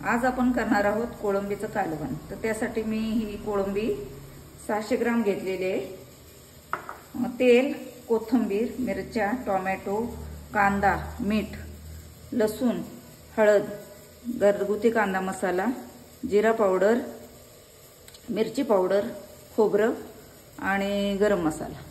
आज आपण करणार आहोत कोळंबीचं कालवण। तर त्यासाठी मी ही कोळंबी 600 ग्राम घेतलेली आहे। तेल, कोथिंबीर, मिरच्या, टोमॅटो, कांदा, मीठ, लसूण, हळद, घरगुती कांदा मसाला, जिरा पावडर, मिरची पावडर, खोबरं आणि गरम मसाला।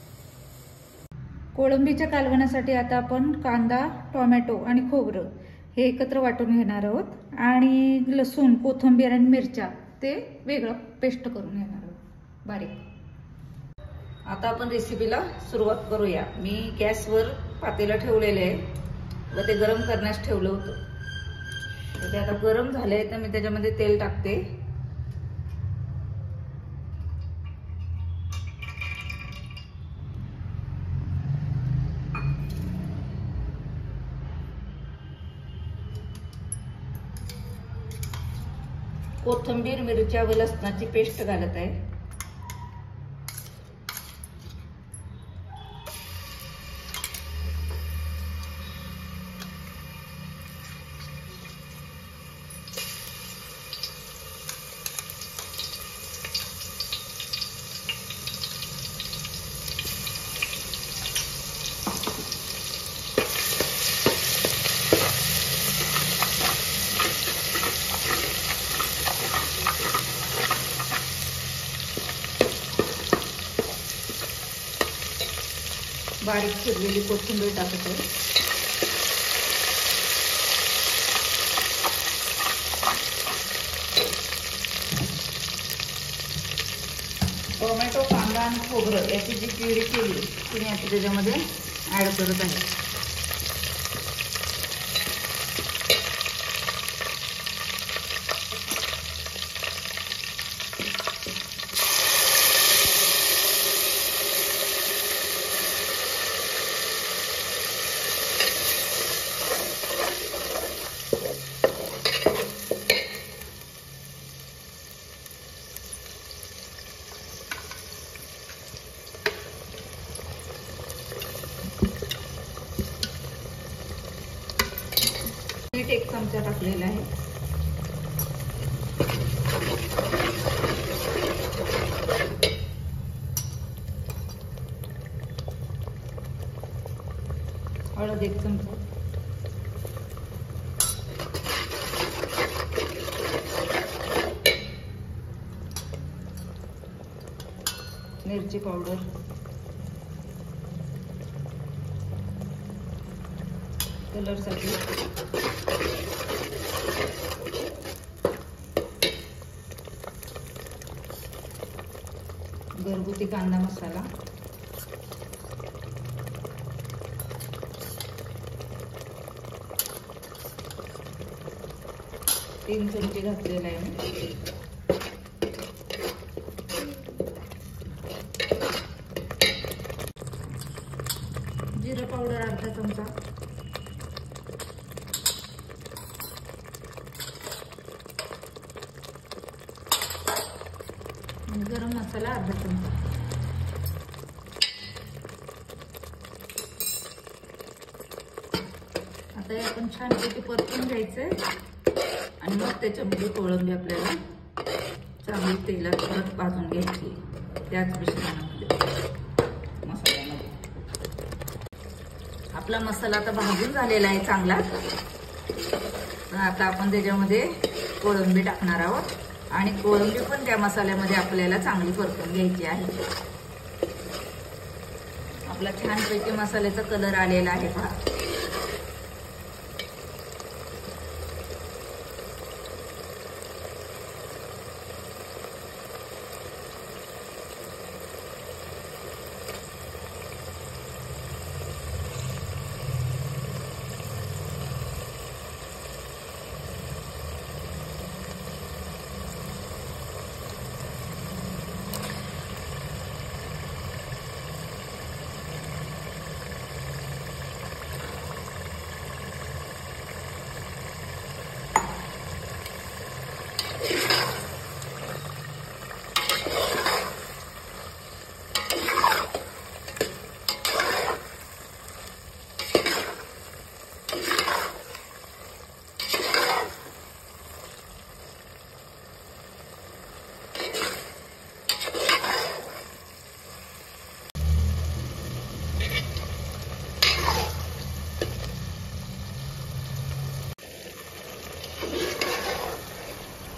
कोळंबीच्या कालवणासाठी आता आपण कांदा, टोमॅटो आणि खोबरं हे एकत्र वाटून घेणार आहोत आणि लसूण, कोथिंबीर आणि मिरच्या ते वेगळं पेस्ट करून घेणार आहोत बारीक। आता आपण रेसिपीला सुरुवात करूया। मी गॅसवर पातेलं ठेवलेले आहे व ते गरम करण्यास ठेवलं होतं। तर ते आता गरम झाले तर मी त्याच्यामध्ये तेल टाकते। कोथिंबीर, मिरच्या व लसणाची पेस्ट घालत आहे। बारीक चिरलेली कोथिंबीर टाकते। टोमॅटो, कांदा आणि खोबरं याची जी प्युरी केली ती मी आता त्याच्यामध्ये ऍड करत आहे। मीठ 1 चमचा टाकलेला आहे। हळद 1 चमचा, मिरची पावडर, कलर साठी घरगुती कांदा मसाला, तीन चमचे घातलेला आहे। जिरा पावडर अर्धा चमचा, गरम मसाला अर्धा चमचा। आता हे आपण छानपैकी परतून घ्यायचंय आणि मग त्याच्यामध्ये कोळंबी आपल्याला चांगली तेलात परत भाजून घ्यायची त्याच मिश्रणामध्ये मसाल्यामध्ये। आपला मसाला आता भाजून झालेला आहे चांगला। तर आता आपण त्याच्यामध्ये कोळंबी टाकणार आहोत आणि कोळंबी पण त्या मसाल्यामध्ये आपल्याला चांगली परतून घ्यायची आहे। आपला छानपैकी मसाल्याचा कलर आलेला आहे पहा।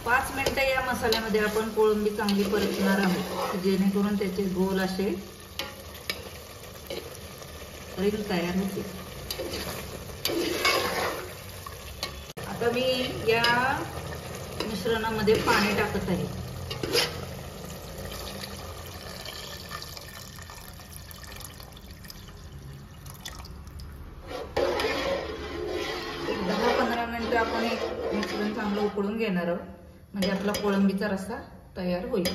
5 मिनिटं या मसाल्यामध्ये आपण कोळंबी चांगली परतणार आहोत, जेणेकरून त्याचे गोल असे रील तयार होतील. आता मी या मिश्रणामध्ये पाणी टाकत आहे. एक 10-15 मिनिटं आपण हे मिश्रण चांगलं उकळून घेणार आहोत, म्हणजे आपला कोळंबीचा रस्सा तयार होईल.